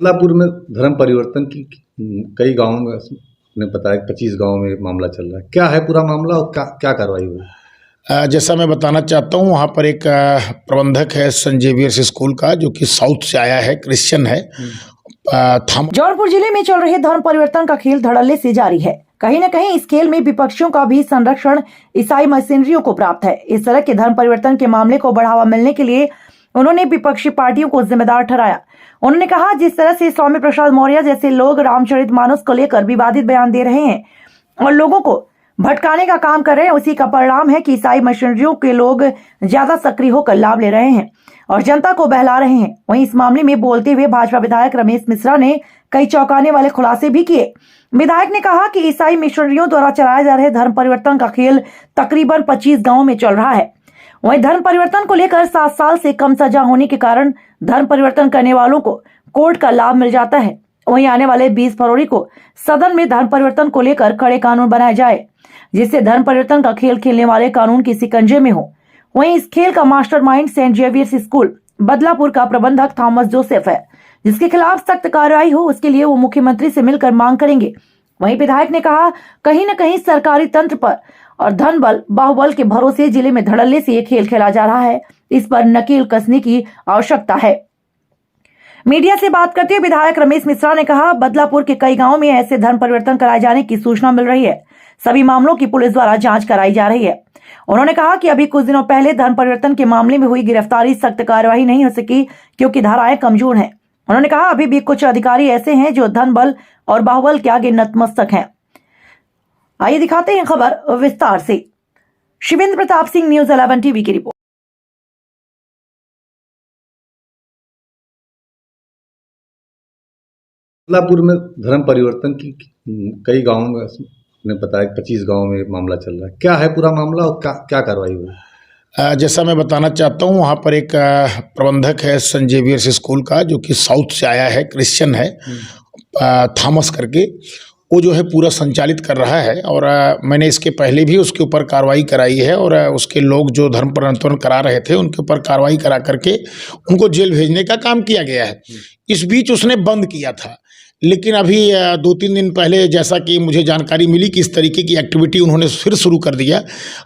बदलापुर में धर्म परिवर्तन की कई गाँवों में ने बताया कि 25 गाँव में मामला चल रहा है। क्या है पूरा मामला और क्या क्या कार्रवाई हुई? जैसा मैं बताना चाहता हूँ, वहाँ पर एक प्रबंधक है सेंट जेवियर्स स्कूल का, जो कि साउथ से आया है, क्रिश्चियन है। जौनपुर जिले में चल रहे धर्म परिवर्तन का खेल धड़ल्ले से जारी है। कहीं न कहीं इस खेल में विपक्षियों का भी संरक्षण ईसाई मशीनरियों को प्राप्त है। इस तरह के धर्म परिवर्तन के मामले को बढ़ावा मिलने के लिए उन्होंने विपक्षी पार्टियों को जिम्मेदार ठहराया। उन्होंने कहा, जिस तरह से स्वामी प्रसाद मौर्य जैसे लोग रामचरितमानस को लेकर विवादित बयान दे रहे हैं और लोगों को भटकाने का काम कर रहे हैं, उसी का परिणाम है कि ईसाई मशीनरियों के लोग ज्यादा सक्रिय होकर लाभ ले रहे हैं और जनता को बहला रहे हैं। वहीं इस मामले में बोलते हुए भाजपा विधायक रमेश मिश्रा ने कई चौंकाने वाले खुलासे भी किए। विधायक ने कहा कि ईसाई मिशनरियों द्वारा चलाए जा रहे धर्म परिवर्तन का खेल तकरीबन 25 गांवों में चल रहा है। वहीं धर्म परिवर्तन को लेकर 7 साल से कम सजा होने के कारण धर्म परिवर्तन करने वालों को कोर्ट का लाभ मिल जाता है। वहीं आने वाले 20 फरवरी को सदन में धर्म परिवर्तन को लेकर कड़े कानून बनाए जाए, जिससे धर्म परिवर्तन का खेल खेलने वाले कानून की शिकंजे में हो। वहीं इस खेल का mastermind saint Xavier's school Badlapur का प्रबंधक थॉमस जोसेफ है, जिसके खिलाफ सख्त कार्रवाई हो, उसके लिए वो मुख्यमंत्री से मिलकर मांग करेंगे। वहीं विधायक ने कहा, कहीं न कहीं सरकारी तंत्र पर और धन बल बाहुबल के भरोसे जिले में धड़ल्ले से ये खेल खेला जा रहा है। इस पर नकेल कसने की आवश्यकता है। मीडिया से बात करते हुए विधायक रमेश मिश्रा ने कहा, बदलापुर के कई गांवों में ऐसे धर्म परिवर्तन कराए जाने की सूचना मिल रही है। सभी मामलों की पुलिस द्वारा जांच कराई जा रही है। उन्होंने कहा कि अभी कुछ दिनों पहले धर्म परिवर्तन के मामले में हुई गिरफ्तारी सख्त कार्यवाही नहीं हो सकी क्योंकि धाराएं कमजोर हैं। उन्होंने कहा, अभी भी कुछ अधिकारी ऐसे हैं जो धन बल और बाहुबल के आगे नतमस्तक हैं। आइए दिखाते हैं खबर विस्तार से। शिवेंद्र प्रताप सिंह, न्यूज़ 11 टीवी की रिपोर्ट। बदलापुर में धर्म परिवर्तन की कई गाँवों में ने बताया कि 25 गाँव में मामला चल रहा है। क्या है पूरा मामला और क्या क्या कार्रवाई हुई? जैसा मैं बताना चाहता हूँ, वहाँ पर एक प्रबंधक है सेंट जेवियर्स स्कूल का, जो कि साउथ से आया है, क्रिश्चियन है, थॉमस करके। वो जो है पूरा संचालित कर रहा है और मैंने इसके पहले भी उसके ऊपर कार्रवाई कराई है और उसके लोग जो धर्म परिवर्तन करा रहे थे उनके ऊपर कार्रवाई करा करके उनको जेल भेजने का काम किया गया है। इस बीच उसने बंद किया था, लेकिन अभी 2-3 दिन पहले जैसा कि मुझे जानकारी मिली कि इस तरीके की एक्टिविटी उन्होंने फिर शुरू कर दिया।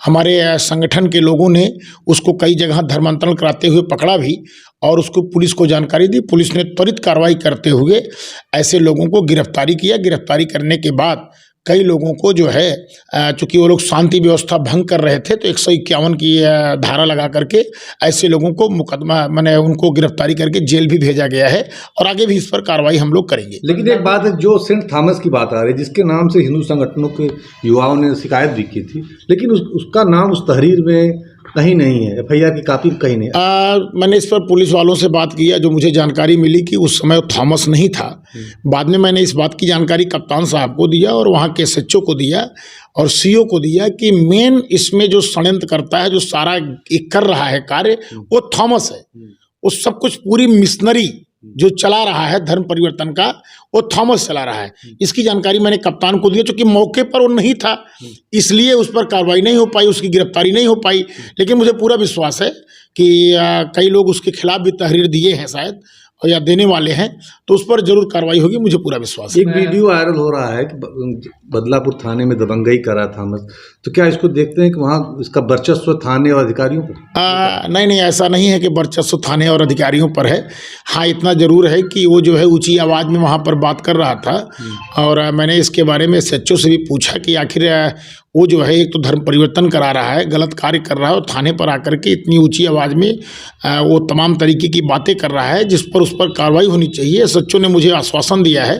हमारे संगठन के लोगों ने उसको कई जगह धर्मांतरण कराते हुए पकड़ा भी और उसको पुलिस को जानकारी दी। पुलिस ने त्वरित कार्रवाई करते हुए ऐसे लोगों को गिरफ्तारी किया। गिरफ्तारी करने के बाद कई लोगों को जो है, चूँकि वो लोग शांति व्यवस्था भंग कर रहे थे, तो 151 की धारा लगा करके ऐसे लोगों को मुकदमा मैंने उनको गिरफ्तारी करके जेल भी भेजा गया है और आगे भी इस पर कार्रवाई हम लोग करेंगे। लेकिन एक बात है, जो सेंट थॉमस की बात आ रही है, जिसके नाम से हिंदू संगठनों के युवाओं ने शिकायत भी की थी, लेकिन उसका नाम उस तहरीर में कहीं नहीं है, FIR की कॉपी कहीं नहीं है। मैंने इस पर पुलिस वालों से बात किया, जो मुझे जानकारी मिली कि उस समय थॉमस नहीं था। बाद में मैंने इस बात की जानकारी कप्तान साहब को दिया और वहाँ के SHO को दिया और CO को दिया कि मेन इसमें जो षड्यंत्र करता है, जो सारा कर रहा है कार्य, वो थॉमस है। वो सब कुछ पूरी मिशनरी जो चला रहा है धर्म परिवर्तन का, वो थॉमस चला रहा है। इसकी जानकारी मैंने कप्तान को दी, क्योंकि मौके पर वो नहीं था, इसलिए उस पर कार्रवाई नहीं हो पाई, उसकी गिरफ्तारी नहीं हो पाई। लेकिन मुझे पूरा विश्वास है कि कई लोग उसके खिलाफ भी तहरीर दिए हैं शायद, या देने वाले हैं, तो उस पर जरूर कार्रवाई होगी, मुझे पूरा विश्वास है। एक वीडियो वायरल हो रहा है कि बदलापुर थाने में दबंगई करा थॉमस, तो क्या इसको देखते हैं कि वहाँ इसका वर्चस्व थाने और अधिकारियों पर? नहीं, ऐसा नहीं है कि वर्चस्व थाने और अधिकारियों पर है। हाँ, इतना जरूर है कि वो जो है ऊंची आवाज़ में वहाँ पर बात कर रहा था और मैंने इसके बारे में SHO से भी पूछा कि आखिर वो जो है एक तो धर्म परिवर्तन करा रहा है, गलत कार्य कर रहा है और थाने पर आकर के इतनी ऊंची आवाज़ में वो तमाम तरीके की बातें कर रहा है, जिस पर उस पर कार्रवाई होनी चाहिए। SHO ने मुझे आश्वासन दिया है।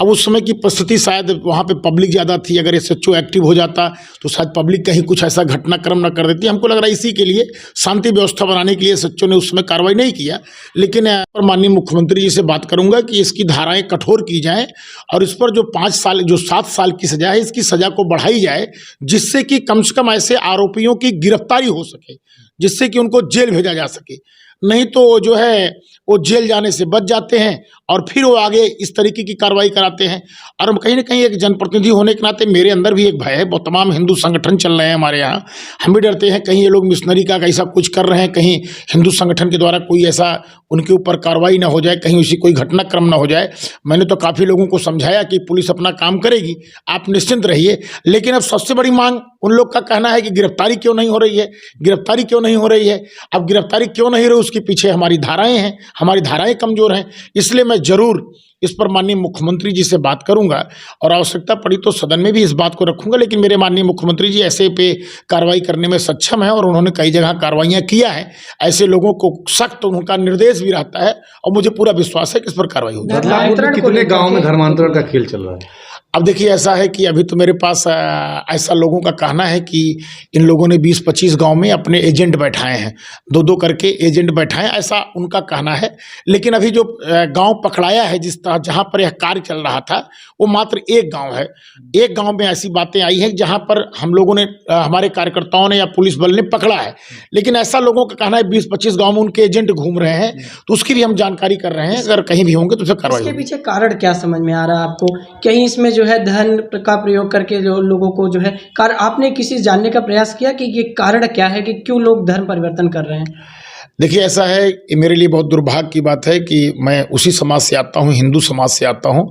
अब उस समय की परिस्थिति शायद वहाँ पे पब्लिक ज़्यादा थी, अगर SHO एक्टिव हो जाता तो शायद पब्लिक कहीं कुछ ऐसा घटनाक्रम न कर देती। हमको लग रहा है इसी के लिए, शांति व्यवस्था बनाने के लिए SHO ने उस समय कार्रवाई नहीं किया। लेकिन माननीय मुख्यमंत्री जी से बात करूँगा कि इसकी धाराएँ कठोर की जाएँ और इस पर जो 7 साल की सज़ा है, इसकी सज़ा को बढ़ाई जाए, जिससे कि कम से कम ऐसे आरोपियों की गिरफ्तारी हो सके, जिससे कि उनको जेल भेजा जा सके। नहीं तो जो है वो जेल जाने से बच जाते हैं और फिर वो आगे इस तरीके की कार्रवाई कराते हैं। और कहीं ना कहीं एक जनप्रतिनिधि होने के नाते मेरे अंदर भी एक भय है। बहुत तमाम हिंदू संगठन चल रहे हैं हमारे यहाँ, हम भी डरते हैं कहीं ये लोग मिशनरी का ऐसा कुछ कर रहे हैं, कहीं हिंदू संगठन के द्वारा कोई ऐसा उनके ऊपर कार्रवाई ना हो जाए, कहीं उसी कोई घटनाक्रम ना हो जाए। मैंने तो काफ़ी लोगों को समझाया कि पुलिस अपना काम करेगी, आप निश्चिंत रहिए। लेकिन अब सबसे बड़ी मांग उन लोग का कहना है कि गिरफ्तारी क्यों नहीं हो रही है, गिरफ्तारी क्यों नहीं हो रही है। अब गिरफ्तारी क्यों नहीं हो रही, उसके पीछे हमारी धाराएं हैं, हमारी धाराएं कमज़ोर हैं। इसलिए मैं ज़रूर इस पर माननीय मुख्यमंत्री जी से बात करूंगा और आवश्यकता पड़ी तो सदन में भी इस बात को रखूंगा। लेकिन मेरे माननीय मुख्यमंत्री जी ऐसे पे कार्रवाई करने में सक्षम है और उन्होंने कई जगह कार्रवाइयाँ किया है। ऐसे लोगों को सख्त उनका निर्देश भी रहता है और मुझे पूरा विश्वास है कि इस पर कार्रवाई होगी। बदलापुर में कितने गाँव में धर्मांतरण का खेल चल रहा है? अब देखिए, ऐसा है कि अभी तो मेरे पास ऐसा लोगों का कहना है कि इन लोगों ने 20-25 गांव में अपने एजेंट बैठाए हैं, 2-2 करके एजेंट बैठाए, ऐसा उनका कहना है। लेकिन अभी जो गांव पकड़ाया है जिस तरह जहां पर यह कार्य चल रहा था, वो मात्र एक गांव है। एक गांव में ऐसी बातें आई हैं जहां पर हम लोगों ने, हमारे कार्यकर्ताओं ने या पुलिस बल ने पकड़ा है। लेकिन ऐसा लोगों का कहना है 20-25 गाँव में उनके एजेंट घूम रहे हैं, तो उसकी भी हम जानकारी कर रहे हैं। अगर कहीं भी होंगे तो फिर कार्रवाई इसके पीछे कारण क्या समझ में आ रहा है आपको? कहीं इसमें जो है धन का प्रयोग करके जो लोगों को जो है आपने किसी जानने का प्रयास किया कि ये कारण क्या है कि क्यों लोग धर्म परिवर्तन कर रहे हैं? देखिए, ऐसा है, ये मेरे लिए बहुत दुर्भाग्य की बात है कि मैं उसी समाज से आता हूँ, हिंदू समाज से आता हूँ।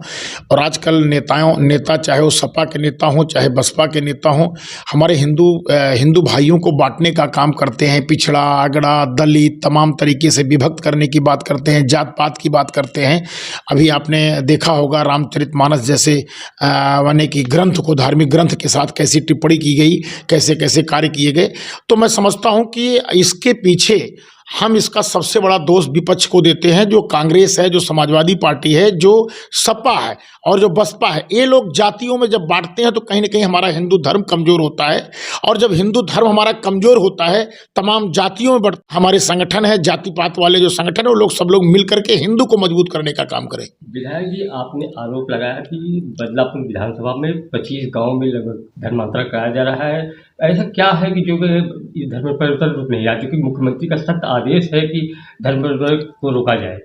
और आजकल नेता चाहे वो सपा के नेता हों चाहे बसपा के नेता हों, हमारे हिंदू भाइयों को बांटने का काम करते हैं। पिछड़ा, अगड़ा, दलित, तमाम तरीके से विभक्त करने की बात करते हैं, जात पात की बात करते हैं। अभी आपने देखा होगा रामचरितमानस जैसे माने कि ग्रंथ को, धार्मिक ग्रंथ के साथ कैसी टिप्पणी की गई, कैसे कैसे कार्य किए गए। तो मैं समझता हूँ कि इसके पीछे हम इसका सबसे बड़ा दोष विपक्ष को देते हैं, जो कांग्रेस है, जो समाजवादी पार्टी है, जो सपा है और जो बसपा है। ये लोग जातियों में जब बांटते हैं तो कहीं ना कहीं हमारा हिंदू धर्म कमज़ोर होता है। और जब हिंदू धर्म हमारा कमज़ोर होता है, तमाम जातियों में हमारे संगठन है, जाति पात वाले जो संगठन है, वो लोग सब लोग मिल करके हिंदू को मजबूत करने का काम करें। विधायक जी, आपने आरोप लगाया कि बदलापुर विधानसभा में 25 गाँव में लगभग धर्मांतरण कराया जा रहा है। ऐसा क्या है कि जो धर्म परिवर्तन रुक नहीं रहा, क्योंकि मुख्यमंत्री का सख्त आदेश है कि धर्म परिवर्तन को रोका जाए?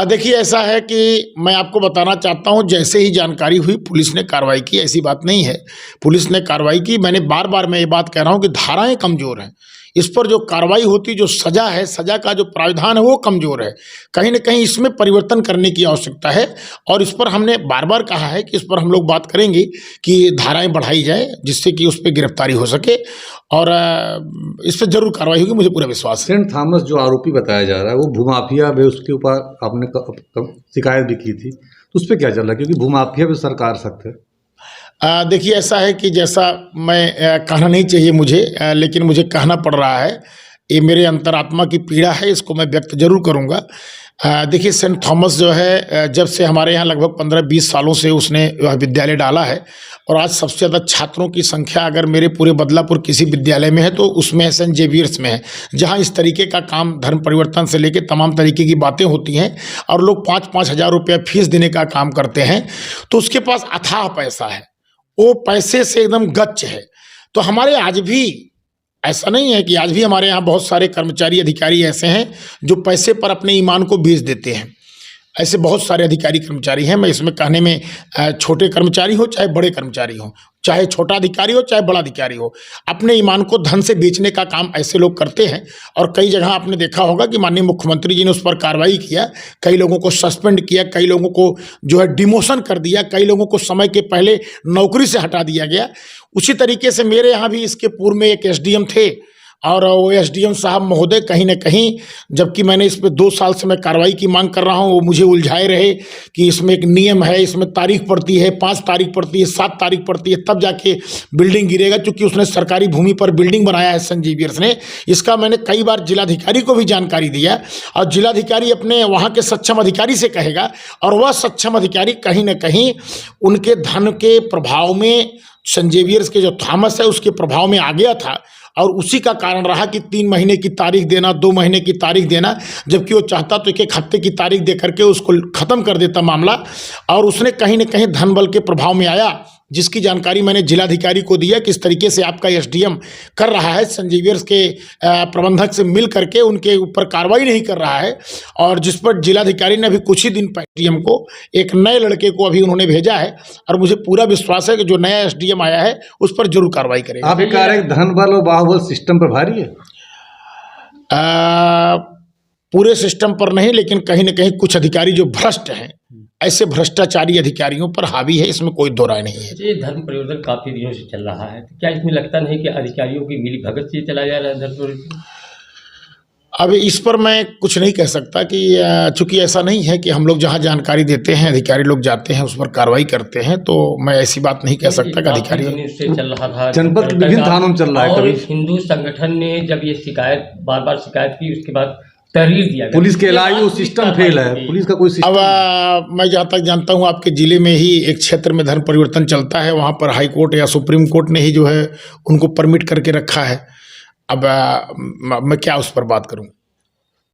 देखिए, ऐसा है कि मैं आपको बताना चाहता हूं, जैसे ही जानकारी हुई पुलिस ने कार्रवाई की, ऐसी बात नहीं है। पुलिस ने कार्रवाई की। मैंने बार बार मैं ये बात कह रहा हूं कि धाराएं कमज़ोर हैं। इस पर जो कार्रवाई होती, जो सज़ा है, सज़ा का जो प्राविधान है वो कमज़ोर है। कहीं ना कहीं इसमें परिवर्तन करने की आवश्यकता है और इस पर हमने बार बार कहा है कि इस पर हम लोग बात करेंगे कि धाराएं बढ़ाई जाए जिससे कि उस पर गिरफ्तारी हो सके और इस पर जरूर कार्रवाई होगी, मुझे पूरा विश्वास है। सेंट थॉमस जो आरोपी बताया जा रहा है वो भूमाफिया भी, उसके ऊपर आपने शिकायत भी की थी, तो उस पर क्या चल रहा है? क्योंकि भूमाफिया पे सरकार सख्त है। देखिए, ऐसा है कि जैसा मैं कहना नहीं चाहिए मुझे, लेकिन मुझे कहना पड़ रहा है। ये मेरे अंतरात्मा की पीड़ा है, इसको मैं व्यक्त जरूर करूंगा। देखिए, सेंट थॉमस जो है, जब से हमारे यहाँ लगभग 15-20 सालों से उसने वह विद्यालय डाला है और आज सबसे ज़्यादा छात्रों की संख्या अगर मेरे पूरे बदलापुर किसी विद्यालय में है तो उसमें सेंट जेवियर्स में है, जहाँ इस तरीके का काम, धर्म परिवर्तन से लेकर तमाम तरीके की बातें होती हैं और लोग 5-5 हज़ार रुपया फीस देने का काम करते हैं। तो उसके पास अथाह पैसा है, वो पैसे से एकदम गच्च है। तो हमारे आज भी ऐसा नहीं है कि आज भी हमारे यहाँ बहुत सारे कर्मचारी, अधिकारी ऐसे हैं जो पैसे पर अपने ईमान को बेच देते हैं। ऐसे बहुत सारे अधिकारी, कर्मचारी हैं। मैं इसमें कहने में, छोटे कर्मचारी हो चाहे बड़े कर्मचारी हो, चाहे छोटा अधिकारी हो चाहे बड़ा अधिकारी हो, अपने ईमान को धन से बेचने का काम ऐसे लोग करते हैं। और कई जगह आपने देखा होगा कि माननीय मुख्यमंत्री जी ने उस पर कार्रवाई किया, कई लोगों को सस्पेंड किया, कई लोगों को जो है डिमोशन कर दिया, कई लोगों को समय के पहले नौकरी से हटा दिया गया। उसी तरीके से मेरे यहाँ भी इसके पूर्व में एक एसडीएम थे और वो एसडीएम साहब महोदय कहीं ना कहीं, जबकि मैंने इस पर 2 साल से मैं कार्रवाई की मांग कर रहा हूँ, वो मुझे उलझाए रहे कि इसमें एक नियम है, इसमें तारीख पड़ती है, 5 तारीख पड़ती है, 7 तारीख पड़ती है, तब जाके बिल्डिंग गिरेगा, क्योंकि उसने सरकारी भूमि पर बिल्डिंग बनाया है सेंट जेवियर्स ने। इसका मैंने कई बार जिलाधिकारी को भी जानकारी दिया और जिलाधिकारी अपने वहाँ के सक्षम अधिकारी से कहेगा और वह सक्षम अधिकारी कहीं ना कहीं उनके धन के प्रभाव में, सेंट जेवियर्स के जो थॉमस है उसके प्रभाव में आ गया था और उसी का कारण रहा कि 3 महीने की तारीख देना, 2 महीने की तारीख देना, जबकि वो चाहता तो 1 हफ्ते की तारीख दे करके उसको ख़त्म कर देता मामला। और उसने कहीं न कहीं धन बल के प्रभाव में आया, जिसकी जानकारी मैंने जिलाधिकारी को दिया कि इस तरीके से आपका एसडीएम कर रहा है, सेंट जेवियर्स के प्रबंधक से मिल करके उनके ऊपर कार्रवाई नहीं कर रहा है, और जिस पर जिलाधिकारी ने अभी कुछ ही दिन पहले एसडीएम को एक नए लड़के को अभी उन्होंने भेजा है, और मुझे पूरा विश्वास है कि जो नया एसडीएम आया है उस पर जरूर कार्रवाई करेगा। आप ये कह रहे हैं धन बल और बाहुबल सिस्टम पर भारी है? पूरे सिस्टम पर नहीं, लेकिन कहीं ना कहीं कुछ अधिकारी जो भ्रष्ट हैं, ऐसे भ्रष्टाचारी अधिकारियों पर हावी है, इसमें कोई दो राय नहीं है। ये धर्म परिवर्तन काफी दिनों से चल रहा है, तो क्या इसमें लगता नहीं कि अधिकारियों की मिली भगत से चला जा रहा है धर्म परिवर्तन? अब इस पर मैं कुछ नहीं कह सकता कि चूंकि ऐसा नहीं है कि हम लोग जहां जानकारी देते हैं अधिकारी लोग जाते हैं उस पर कार्रवाई करते हैं, तो मैं ऐसी बात नहीं कह सकता कि अधिकारी से चल रहा था जनपद के विभिन्न थानों में चल रहा है। और कभी हिंदू संगठन ने जब ये शिकायत बार शिकायत की, उसके बाद तहरीर दिया गया। पुलिस के अलावा वो सिस्टम फेल है, पुलिस का कोई सिस्टम। अब मैं जहाँ तक जानता हूँ आपके ज़िले में ही एक क्षेत्र में धर्म परिवर्तन चलता है, वहाँ पर हाई कोर्ट या सुप्रीम कोर्ट ने ही जो है उनको परमिट करके रखा है। अब मैं क्या उस पर बात करूँ।